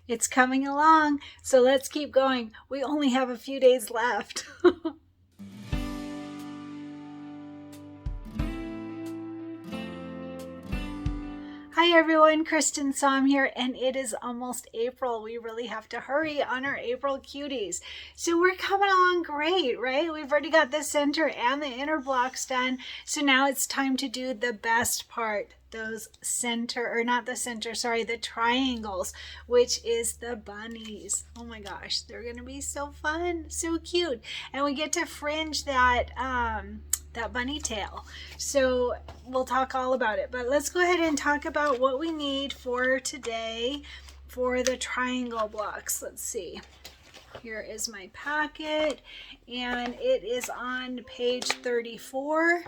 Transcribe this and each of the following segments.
It's coming along, so let's keep going. We only have a few days left. Hi everyone, Cristin Som here, and it is almost April. We really have to hurry on our April cuties. So we're coming along great, right? We've already got the center and the inner blocks done. So now it's time to do the best part, those the triangles, which is the bunnies. Oh my gosh, they're gonna be so fun, so cute. And we get to fringe that bunny tail. So we'll talk all about it, but let's go ahead and talk about what we need for today for the triangle blocks. Let's see. Here is my packet, and it is on page 34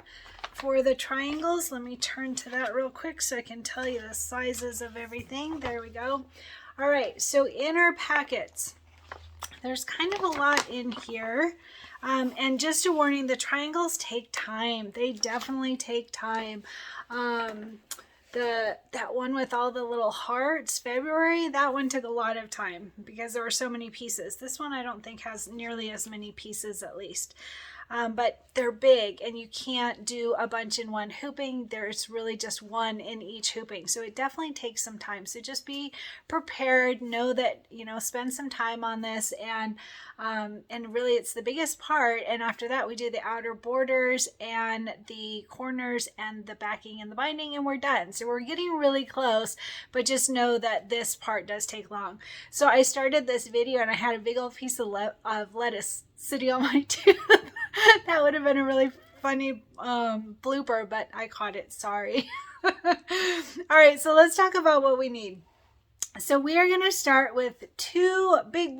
for the triangles. Let me turn to that real quick so I can tell you the sizes of everything. There we go. All right, so in our packets, there's kind of a lot in here. And just a warning, the triangles take time. They definitely take time. That one with all the little hearts, February, that one took a lot of time because there were so many pieces. This one I don't think has nearly as many pieces, at least. But they're big and you can't do a bunch in one hooping. There's really just one in each hooping. So it definitely takes some time. So just be prepared, know that, spend some time on this, and really it's the biggest part. And after that, we do the outer borders and the corners and the backing and the binding, and we're done. So we're getting really close, but just know that this part does take long. So I started this video and I had a big old piece of lettuce sitting on my tooth. That would have been a really funny blooper, but I caught it. Sorry. All right, so let's talk about what we need. So we are going to start with two big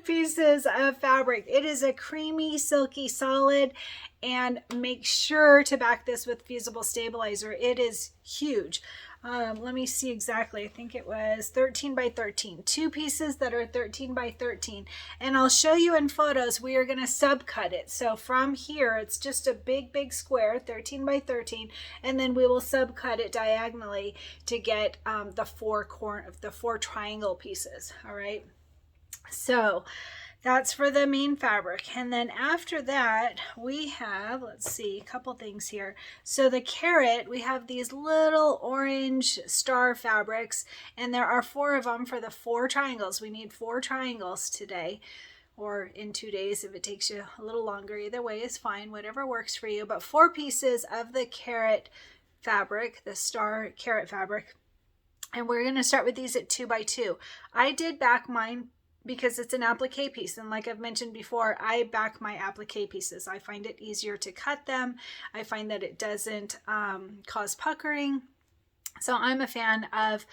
pieces of fabric. It is a creamy, silky solid, and make sure to back this with Fusible stabilizer. It is huge. Let me see exactly. I think it was 13 by 13. Two pieces that are 13 by 13. And I'll show you in photos. We are going to subcut it. So from here, it's just a big square, 13 by 13. And then we will subcut it diagonally to get the four triangle pieces. All right. So that's for the main fabric. And then after that, we have, let's see, a couple things here. So the carrot, we have these little orange star fabrics, and there are 4 of them for the 4 triangles. We need 4 triangles today, or in 2 days if it takes you a little longer. Either way is fine, whatever works for you. But 4 pieces of the carrot fabric, the star carrot fabric. And we're going to start with these at 2 by 2. I did back mine because it's an applique piece, and like I've mentioned before, I back my applique pieces. I find it easier to cut them. I find that it doesn't cause puckering. So I'm a fan of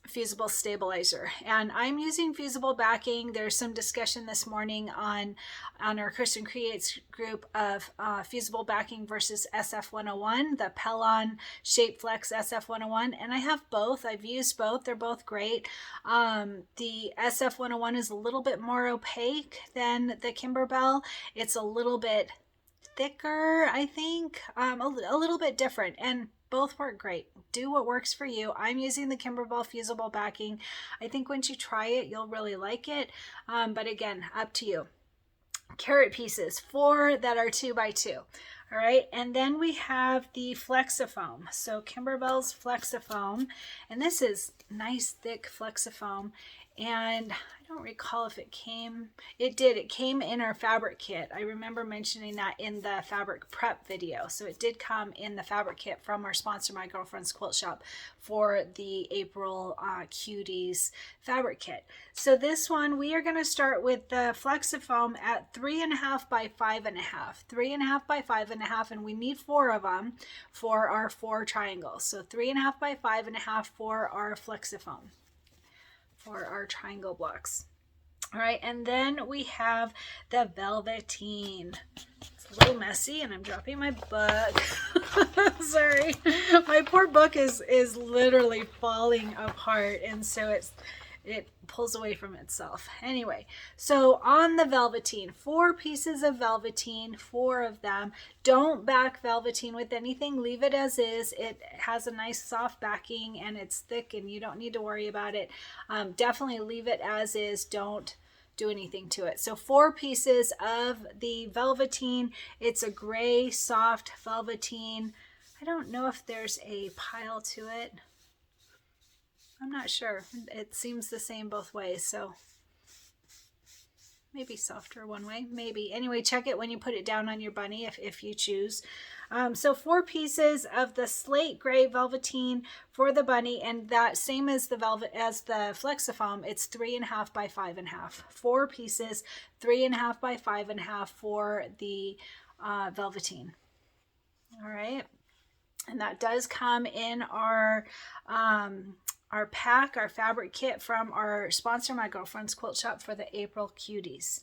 Fusible stabilizer, and I'm using Fusible backing. There's some discussion this morning on our Cristin Creates group of Fusible backing versus SF101, the Pellon Shape Flex SF101, and I have both. I've used both. They're both great. The SF101 is a little bit more opaque than the Kimberbell. It's a little bit thicker, I think, a little bit different, and both work great. Do what works for you. I'm using the Kimberbell Fusible backing. I think once you try it, you'll really like it. But again, up to you. Carrot pieces, 4 that are 2 by 2. All right, and then we have the Flexifoam. So Kimberbell's Flexifoam, and this is nice thick Flexifoam. And I don't recall if it came, it came in our fabric kit. I remember mentioning that in the fabric prep video. So it did come in the fabric kit from our sponsor, My Girlfriend's Quilt Shop, for the April Cuties fabric kit. So this one, we are going to start with the Flexifoam at 3.5 by 5.5. 3.5 by 5.5, and we need 4 of them for our 4 triangles. So 3.5 by 5.5 for our Flexifoam, for our triangle blocks. All right, and then we have the Velveteen. It's a little messy, and I'm dropping my book. Sorry, my poor book is literally falling apart, and so it pulls away from itself. Anyway, so on the velveteen, 4 pieces of velveteen, 4 of them. Don't back velveteen with anything. Leave it as is. It has a nice soft backing and it's thick and you don't need to worry about it. Definitely leave it as is. Don't do anything to it. So 4 pieces of the velveteen. It's a gray soft velveteen. I don't know if there's a pile to it. I'm not sure. It seems the same both ways, so maybe softer one way, maybe. Anyway, check it when you put it down on your bunny if you choose. So 4 pieces of the slate gray velveteen for the bunny, and that same as the velvet as the Flexifoam, it's 3.5 by 5.5. 4 pieces, 3.5 by 5.5 for the velveteen. All right, and that does come in our pack, our fabric kit from our sponsor, My Girlfriend's Quilt Shop, for the April Cuties.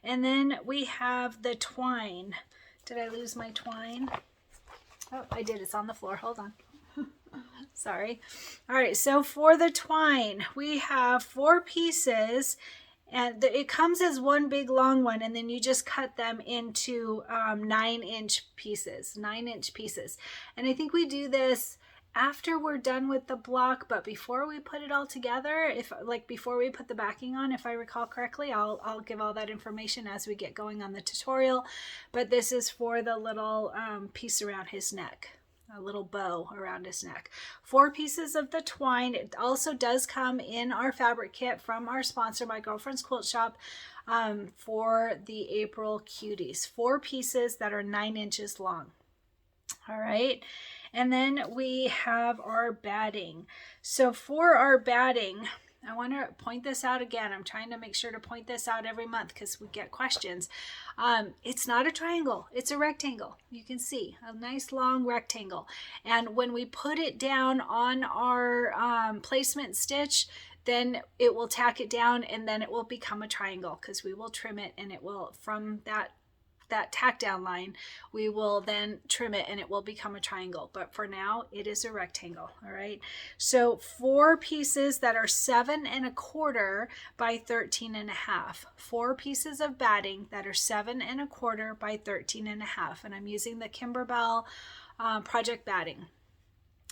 And then we have the twine. Did I lose my twine? Oh, I did. It's on the floor. Hold on. Sorry. All right. So for the twine, we have 4 pieces, and it comes as one big long one, and then you just cut them into 9-inch pieces, 9-inch pieces. And I think we do this after we're done with the block, but before we put it all together, before we put the backing on, if I recall correctly, I'll give all that information as we get going on the tutorial. But this is for the little piece around his neck, a little bow around his neck. 4 pieces of the twine. It also does come in our fabric kit from our sponsor, My Girlfriend's Quilt Shop, for the April Cuties. 4 pieces that are 9 inches long. All right. And then we have our batting. So for our batting, I want to point this out again. I'm trying to make sure to point this out every month because we get questions. It's not a triangle. It's a rectangle. You can see a nice long rectangle. And when we put it down on our placement stitch, then it will tack it down and then it will become a triangle because we will trim it, and it will, from that tack down line, we will then trim it and it will become a triangle. But for now, it is a rectangle. All right. So 4 pieces that are 7.25 by 13.5. 4 pieces of batting that are 7.25 by 13.5. And I'm using the Kimberbell project batting.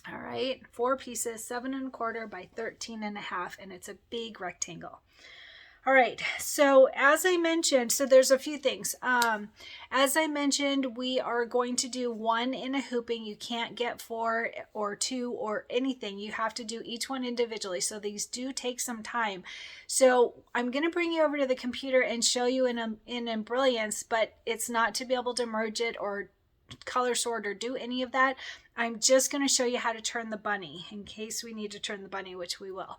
All right. 4 pieces, 7.25 by 13.5, and it's a big rectangle. All right, so as I mentioned, so there's a few things. As I mentioned, we are going to do 1 in a hooping. You can't get 4 or 2 or anything. You have to do each one individually. So these do take some time. So I'm going to bring you over to the computer and show you in Embrilliance, but it's not to be able to merge it or color sort or do any of that. I'm just going to show you how to turn the bunny in case we need to turn the bunny, which we will.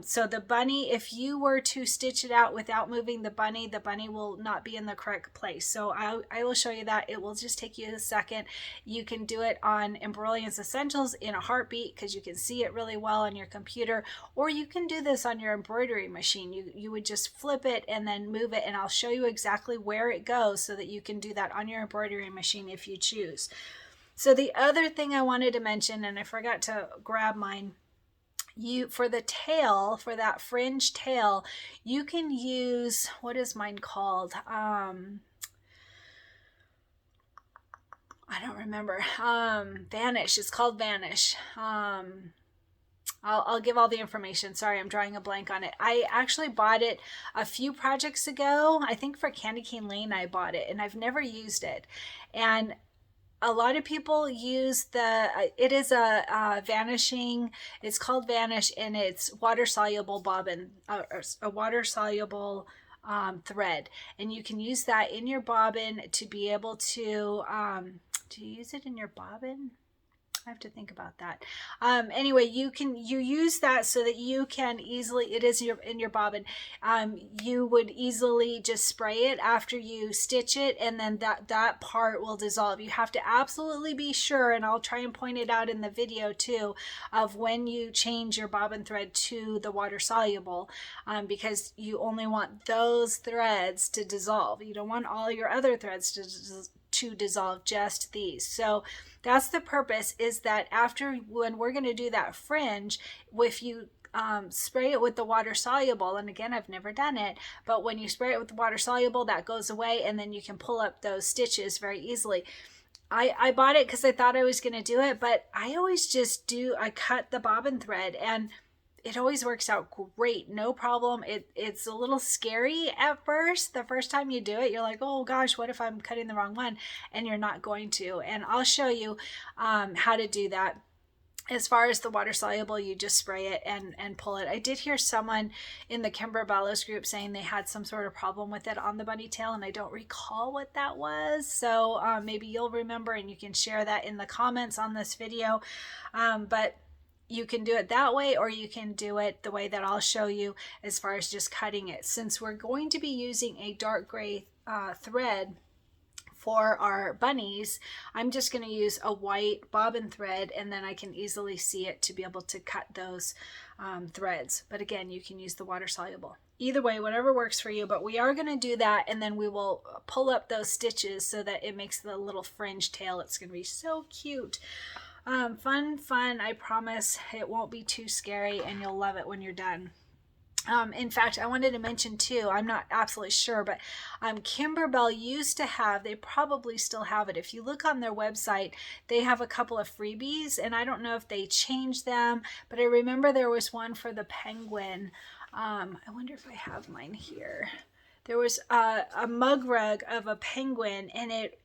So the bunny, if you were to stitch it out without moving the bunny will not be in the correct place. So I will show you that. It will just take you a second. You can do it on Embrilliance Essentials in a heartbeat because you can see it really well on your computer, or you can do this on your embroidery machine. You would just flip it and then move it, and I'll show you exactly where it goes so that you can do that on your embroidery machine if you choose. So the other thing I wanted to mention, and I forgot to grab mine, for the tail, for that fringe tail, you can use, what is mine called? I don't remember. Vanish. It's called Vanish. I'll give all the information. Sorry, I'm drawing a blank on it. I actually bought it a few projects ago. I think for Candy Cane Lane I bought it, and I've never used it. And a lot of people use it is a vanishing, it's called Vanish, and it's water-soluble bobbin, a water-soluble thread. And you can use that in your bobbin to be able to, do you use it in your bobbin? I have to think about that. Anyway, you use that so that you can easily, it is in your bobbin, you would easily just spray it after you stitch it, and then that part will dissolve. You have to absolutely be sure, and I'll try and point it out in the video too, of when you change your bobbin thread to the water soluble, because you only want those threads to dissolve. You don't want all your other threads to dissolve, just these. So that's the purpose, is that after, when we're going to do that fringe, if you spray it with the water soluble, and again, I've never done it, but when you spray it with the water soluble, that goes away, and then you can pull up those stitches very easily. I bought it because I thought I was going to do it, but I always just I cut the bobbin thread, and it always works out great, no problem. It's a little scary at first. The first time you do it, you're like, oh gosh, what if I'm cutting the wrong one? And you're not going to. And I'll show you how to do that. As far as the water soluble, you just spray it and pull it. I did hear someone in the Kimberbell group saying they had some sort of problem with it on the bunny tail, and I don't recall what that was. So maybe you'll remember and you can share that in the comments on this video. But you can do it that way, or you can do it the way that I'll show you as far as just cutting it. Since we're going to be using a dark gray thread for our bunnies, I'm just going to use a white bobbin thread, and then I can easily see it to be able to cut those threads. But again, you can use the water soluble. Either way, whatever works for you, but we are going to do that, and then we will pull up those stitches so that it makes the little fringe tail. It's going to be so cute. Fun. I promise it won't be too scary, and you'll love it when you're done. In fact, I wanted to mention too, I'm not absolutely sure, but Kimberbell used to have, they probably still have it. If you look on their website, they have a couple of freebies, and I don't know if they changed them, but I remember there was one for the penguin. I wonder if I have mine here. There was a mug rug of a penguin, and it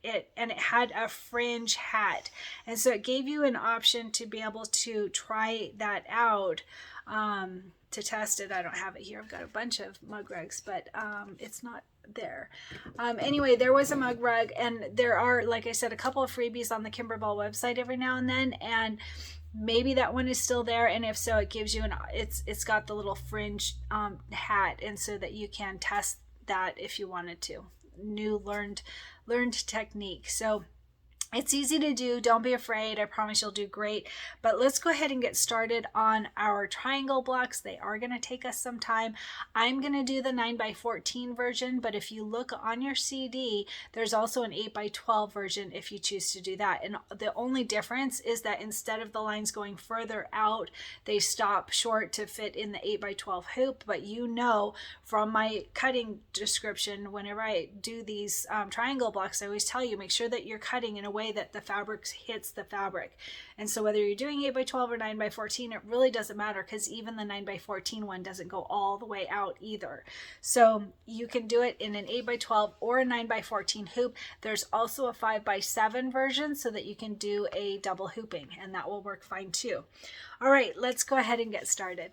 had a fringe hat, and so it gave you an option to be able to try that out, to test it. I don't have it here. I've got a bunch of mug rugs, but it's not there. Anyway, there was a mug rug, and there are, like I said, a couple of freebies on the Kimberbell website every now and then, and maybe that one is still there, and if so, it gives you it's got the little fringe hat, and so that you can test that if you wanted to. New learned technique. So it's easy to do. Don't be afraid. I promise you'll do great. But let's go ahead and get started on our triangle blocks. They are going to take us some time. I'm going to do the 9x14 version, but if you look on your CD, there's also an 8x12 version if you choose to do that. And the only difference is that instead of the lines going further out, they stop short to fit in the 8x12 hoop. But you know from my cutting description, whenever I do these triangle blocks, I always tell you, make sure that you're cutting in a way that the fabric hits the fabric. And so whether you're doing 8x12 or 9x14, it really doesn't matter, because even the 9x14 one doesn't go all the way out either. So you can do it in an 8x12 or a 9x14 hoop. There's also a 5x7 version so that you can do a double hooping, and that will work fine too. All right, let's go ahead and get started.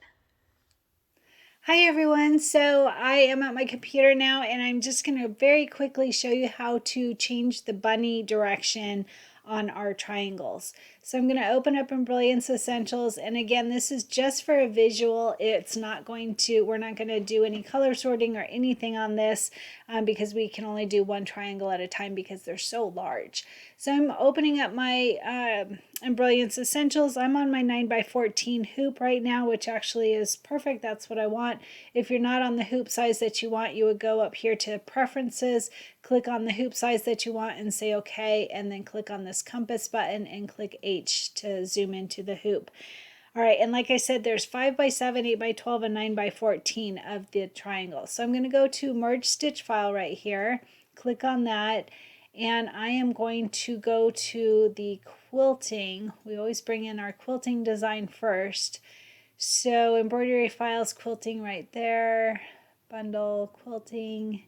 Hi everyone, so I am at my computer now, and I'm just going to very quickly show you how to change the bunny direction on our triangles. So I'm going to open up Embroidery Essentials, and again, this is just for a visual. It's not going to, we're not going to do any color sorting or anything on this because we can only do one triangle at a time because they're so large. So I'm opening up my Embroidery Essentials. I'm on my 9x14 hoop right now, which actually is perfect. That's what I want. If you're not on the hoop size that you want, you would go up here to Preferences, click on the hoop size that you want and say OK, and then click on this compass button and click H to zoom into the hoop. All right, and like I said, there's 5x7, 8x12, and 9x14 of the triangle. So I'm going to go to Merge Stitch File right here, click on that, and I am going to go to the quilting. We always bring in our quilting design first. So embroidery files, quilting right there, bundle, quilting,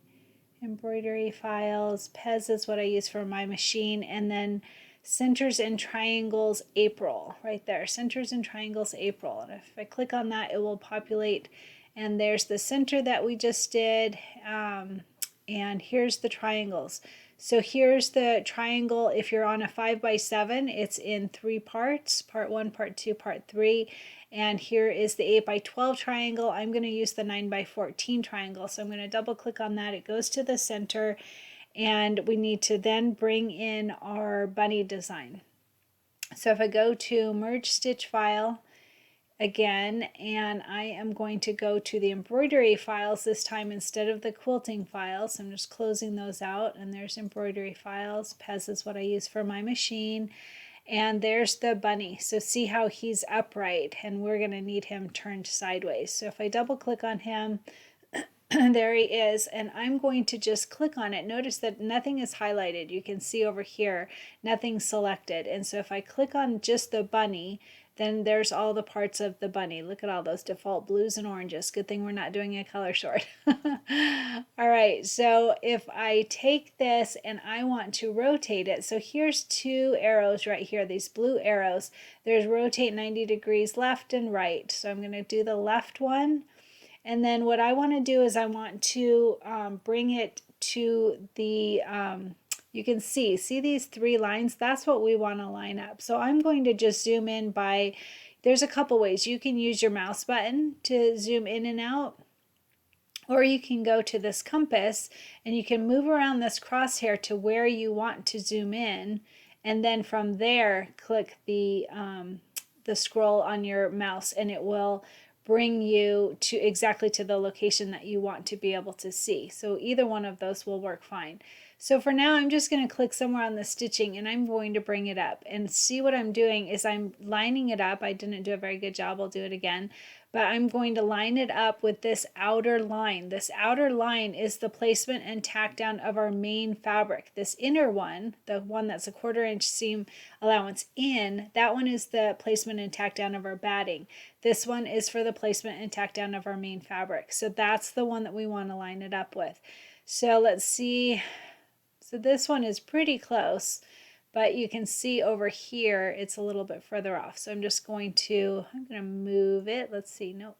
embroidery files, Pez is what I use for my machine, and then Centers and Triangles April right there, Centers and Triangles April. And if I click on that, it will populate, and there's the center that we just did, and here's the triangles. So here's the triangle. If you're on a 5x7, it's in 3 parts, part 1, part 2, part 3. And here is the 8x12 triangle. I'm going to use the 9x14 triangle. So I'm going to double click on that. It goes to the center, and we need to then bring in our bunny design. So if I go to Merge Stitch File again, and I am going to go to the embroidery files this time instead of the quilting files. I'm just closing those out, and there's embroidery files. Pez is what I use for my machine. And there's the bunny. So see how he's upright, and we're going to need him turned sideways. So if I double click on him, there he is, and I'm going to just click on it. Notice that nothing is highlighted. You can see over here, nothing's selected. And so if I click on just the bunny, then there's all the parts of the bunny. Look at all those default blues and oranges. Good thing we're not doing a color sort. All right, so if I take this and I want to rotate it, so here's two arrows right here, these blue arrows. There's rotate 90 degrees left and right. So I'm going to do the left one. And then what I want to do is I want to bring it to the, you can see these three lines? That's what we want to line up. So I'm going to just zoom in by, there's a couple ways. You can use your mouse button to zoom in and out, or you can go to this compass and you can move around this crosshair to where you want to zoom in. And then from there, click the scroll on your mouse, and it will bring you to exactly to the location that you want to be able to see. So either one of those will work fine. So for now, I'm just going to click somewhere on the stitching, and I'm going to bring it up. And see what I'm doing is I'm lining it up. I didn't do a very good job. I'll do it again. But I'm going to line it up with this outer line. This outer line is the placement and tack down of our main fabric. This inner one, the one that's a 1/4 inch seam allowance in, that one is the placement and tack down of our batting. This one is for the placement and tack down of our main fabric. So that's the one that we want to line it up with. So let's see. So this one is pretty close, but you can see over here it's a little bit further off. So I'm going to move it. Let's see, nope,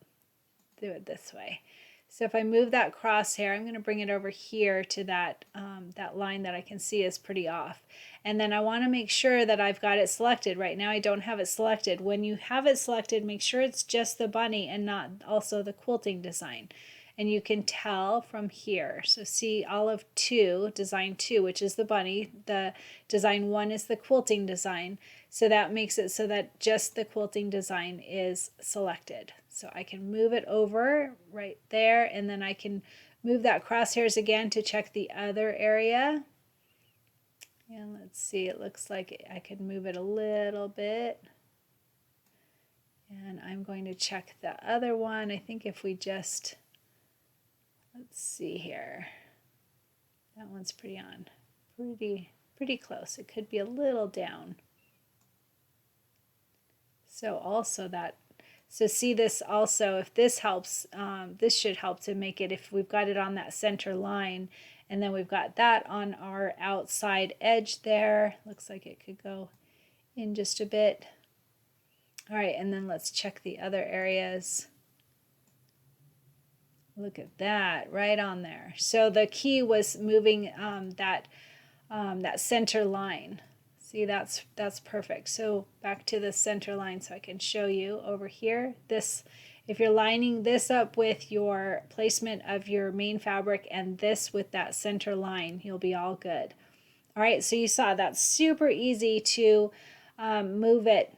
do it this way. So if I move that crosshair, I'm going to bring it over here to that, that line that I can see is pretty off. And then I want to make sure that I've got it selected. Right now I don't have it selected. When you have it selected, make sure it's just the bunny and not also the quilting design. And you can tell from here. So see all of 2, design 2, which is the bunny. The design 1 is the quilting design. So that makes it so that just the quilting design is selected. So I can move it over right there, and then I can move that crosshairs again to check the other area. And let's see, it looks like I could move it a little bit. And I'm going to check the other one. I think if we just, let's see here. That one's pretty on. Pretty close. It could be a little down. So also that, so see this also, if this helps, this should help to make it, if we've got it on that center line, and then we've got that on our outside edge there. Looks like it could go in just a bit. All right, and then let's check the other areas. Look at that, right on there. So the key was moving that center line. See, that's perfect. So back to the center line so I can show you over here. This, if you're lining this up with your placement of your main fabric and this with that center line, you'll be all good. All right, so you saw that's super easy to move it.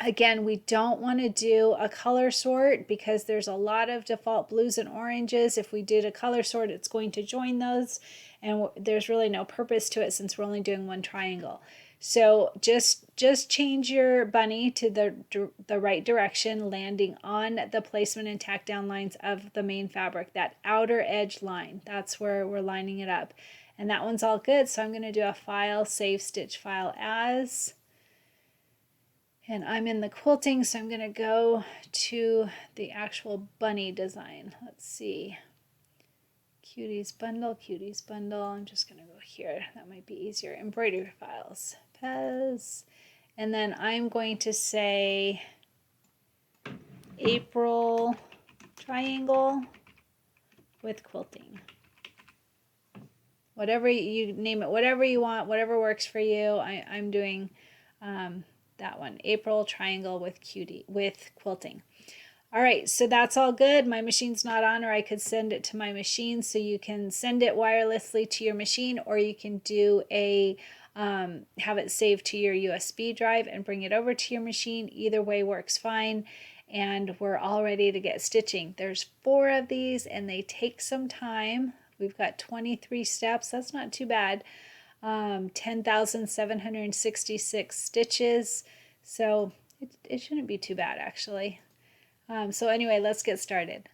Again, we don't want to do a color sort because there's a lot of default blues and oranges. If we did a color sort, it's going to join those, and there's really no purpose to it since we're only doing one triangle. So just change your bunny to the right direction, landing on the placement and tack down lines of the main fabric, that outer edge line. That's where we're lining it up. And that one's all good. So I'm going to do a file, save stitch file as. And I'm in the quilting, so I'm going to go to the actual bunny design. Let's see. Cuties bundle, Cuties bundle. I'm just going to go here. That might be easier. Embroidery files. Pez. And then I'm going to say April triangle with quilting. Whatever you name it, whatever you want, whatever works for you. I'm doing that one, April triangle with quilting. All right, so that's all good. My machine's not on, or I could send it to my machine. So you can send it wirelessly to your machine, or you can do a have it saved to your USB drive and bring it over to your machine. Either way works fine. And we're all ready to get stitching. There's 4 of these and they take some time. We've got 23 steps. That's not too bad. 10,766 stitches. So it shouldn't be too bad actually. So anyway, let's get started.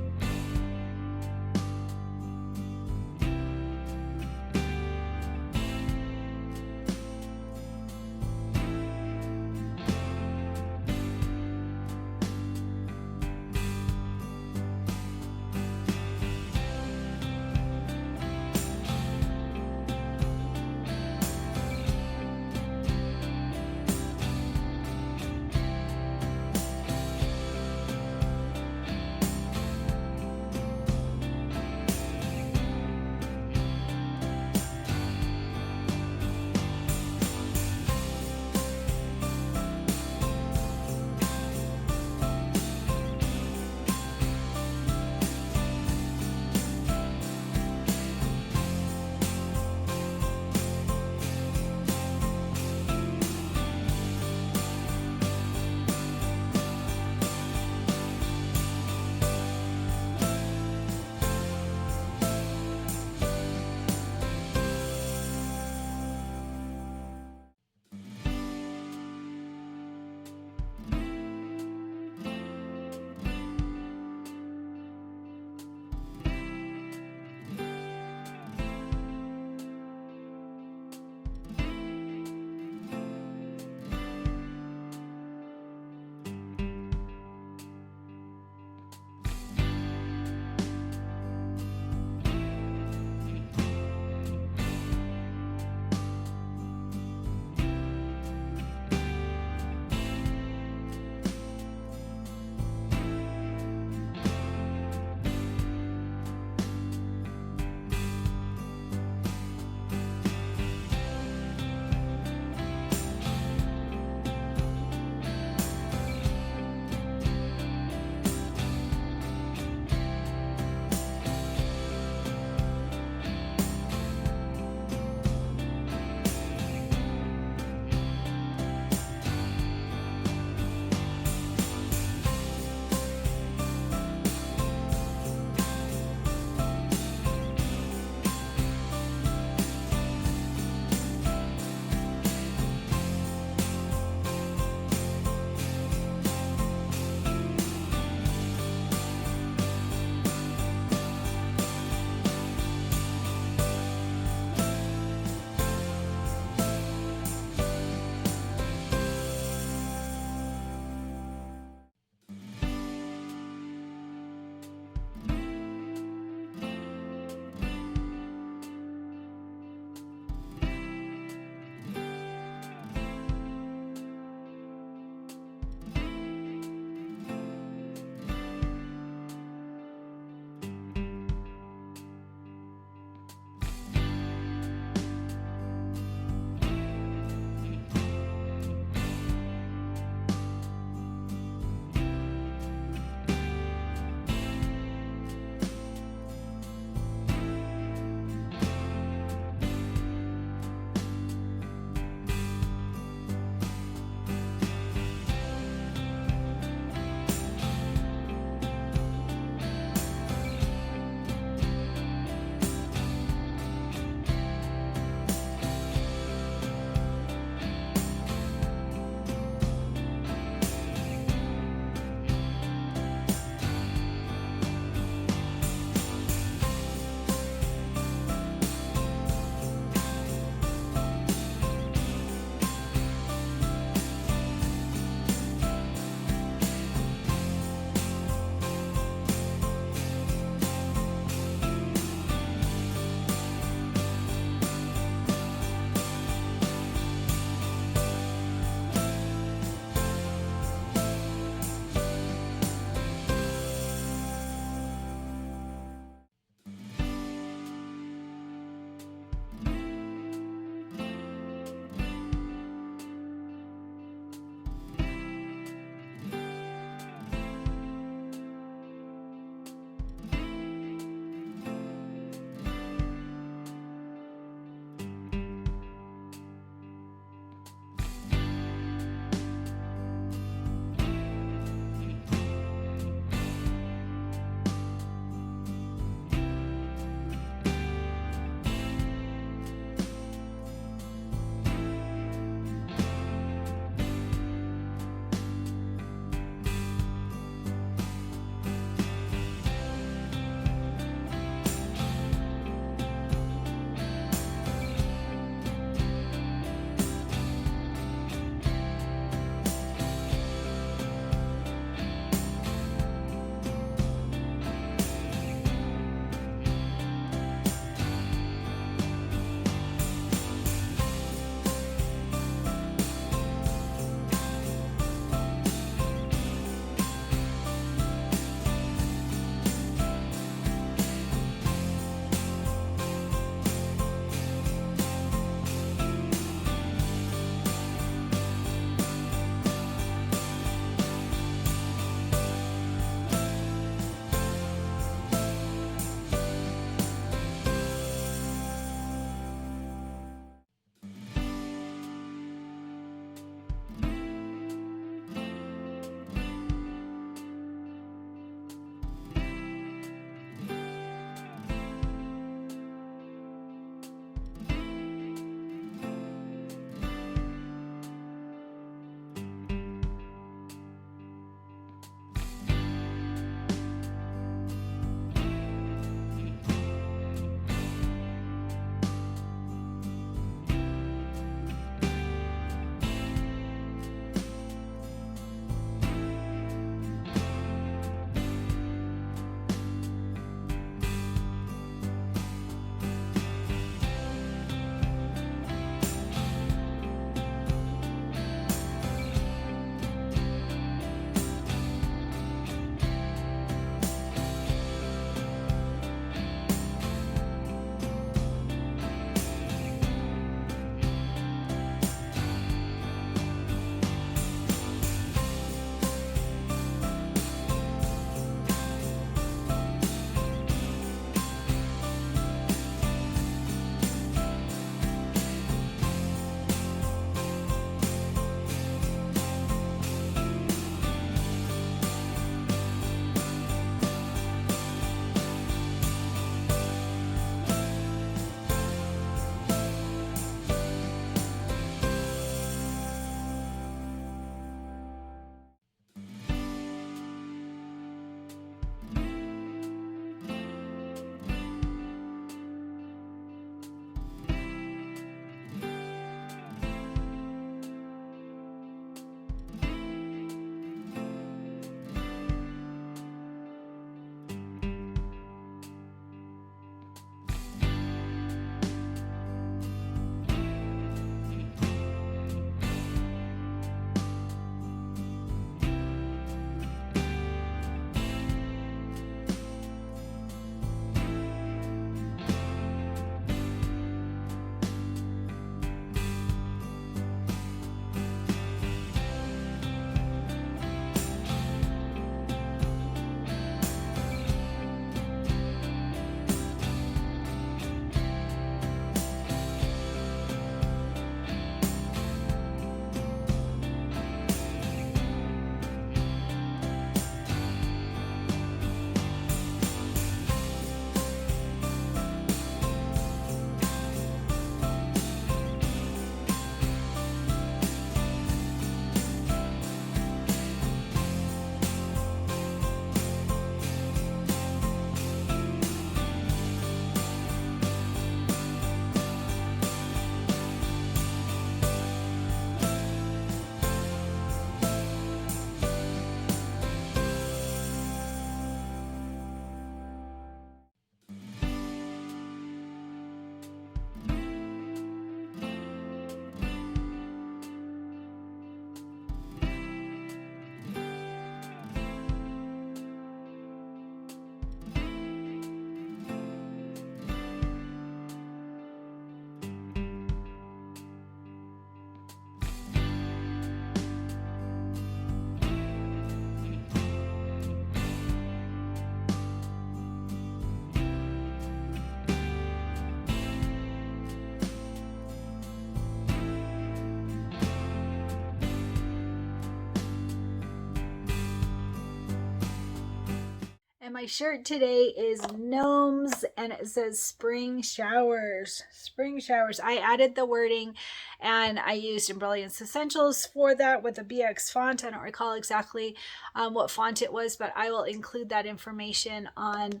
my shirt today is gnomes, and it says spring showers. Spring showers. I added the wording, and I used Brilliance Essentials for that with a BX font. I don't recall exactly what font it was, but I will include that information on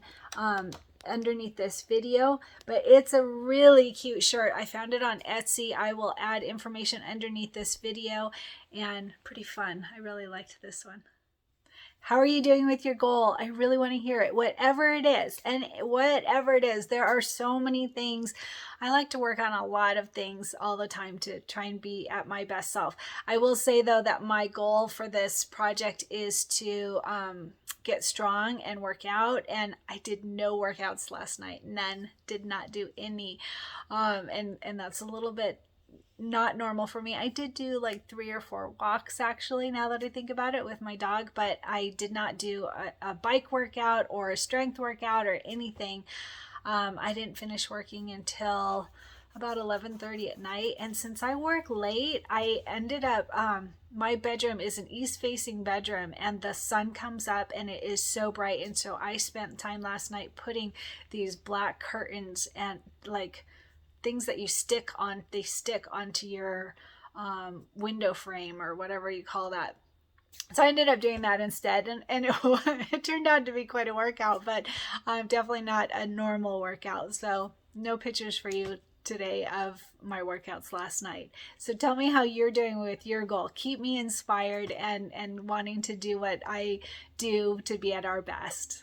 underneath this video. But it's a really cute shirt. I found it on Etsy. I will add information underneath this video, and pretty fun. I really liked this one. How are you doing with your goal? I really want to hear it, whatever it is. And whatever it is, there are so many things. I like to work on a lot of things all the time to try and be at my best self. I will say, though, that my goal for this project is to get strong and work out. And I did no workouts last night. None. Did not do any. And that's a little bit not normal for me. I did do like 3 or 4 walks, actually, now that I think about it, with my dog, but I did not do a bike workout or a strength workout or anything. I didn't finish working until about 11:30 at night, and since I work late, I ended up my bedroom is an east-facing bedroom, and the sun comes up and it is so bright, and so I spent time last night putting these black curtains and like things that you stick onto your window frame or whatever you call that. So I ended up doing that instead, and it turned out to be quite a workout, but definitely not a normal workout. So no pictures for you today of my workouts last night. So tell me how you're doing with your goal. Keep me inspired and wanting to do what I do to be at our best.